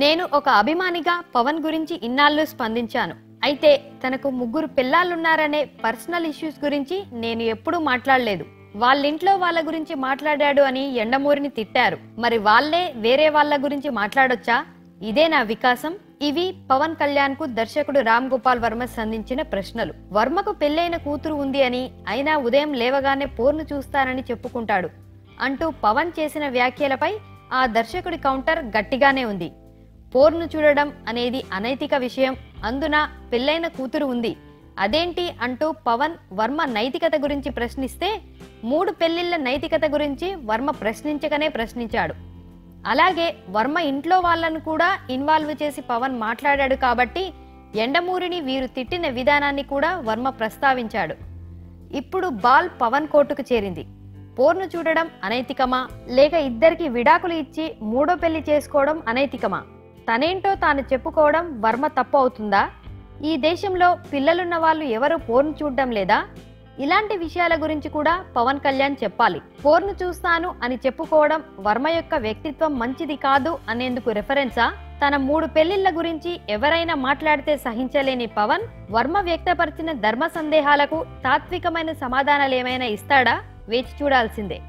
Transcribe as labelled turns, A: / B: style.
A: నేను ఒక అభిమానిగా పవన్ గురించి ఇన్నాళ్ళు స్పందించాను. అయితే తనకు ముగ్గురు పిల్లలున్నారనే పర్సనల్ ఇష్యూస్ గురించి నేను ఎప్పుడూ మాట్లాడలేదు. వాళ్ళింట్లో వాళ్ళ గురించి మాట్లాడాడు అని యండమూరిని తిట్టారు. మరి వాళ్ళే వేరే వాళ్ళ గురించి మాట్లాడొచ్చా? ఇదే నా వికాసం. ఇవి పవన్ కళ్యాణ్ కు దర్శకుడు రామ్ గోపాల్ వర్మ సంధించిన ప్రశ్నలు. వర్మకు పెళ్లైన కూతురు ఉంది అని, అయినా ఉదయం లేవగానే పోర్ను చూస్తానని చెప్పుకుంటాడు అంటూ పవన్ చేసిన వ్యాఖ్యలపై ఆ దర్శకుడి కౌంటర్ గట్టిగానే ఉంది. పోర్ను చూడడం అనేది అనైతిక విషయం, అందున పెళ్లైన కూతురు ఉంది అదేంటి అంటూ పవన్ వర్మ నైతికత గురించి ప్రశ్నిస్తే 3 పెళ్లిళ్ల నైతికత గురించి వర్మ ప్రశ్నించాడు. అలాగే వర్మ ఇంట్లో వాళ్ళను కూడా ఇన్వాల్వ్ చేసి పవన్ మాట్లాడాడు కాబట్టి యండమూరిని వీరు తిట్టిన విధానాన్ని కూడా వర్మ ప్రస్తావించాడు. ఇప్పుడు బాల్ పవన్ కోర్టుకు చేరింది. పోర్ను చూడడం అనైతికమా, లేక ఇద్దరికి విడాకులు ఇచ్చి 3వ పెళ్లి చేసుకోవడం అనైతికమా? తనేంటో తాను చెప్పుకోవడం వర్మ తప్పు అవుతుందా? ఈ దేశంలో పిల్లలున్న వాళ్ళు ఎవరు పోర్ను చూడడం లేదా? ఇలాంటి విషయాల గురించి కూడా పవన్ కళ్యాణ్ చెప్పాలి. పోర్ను చూస్తాను అని చెప్పుకోవడం వర్మ యొక్క వ్యక్తిత్వం మంచిది కాదు అనేందుకు రెఫరెన్సా? తన 3 పెళ్లిళ్ల గురించి ఎవరైనా మాట్లాడితే సహించలేని పవన్ వర్మ వ్యక్తపరిచిన ధర్మ సందేహాలకు తాత్వికమైన సమాధానాలేమైనా ఇస్తాడా? వేచి చూడాల్సిందే.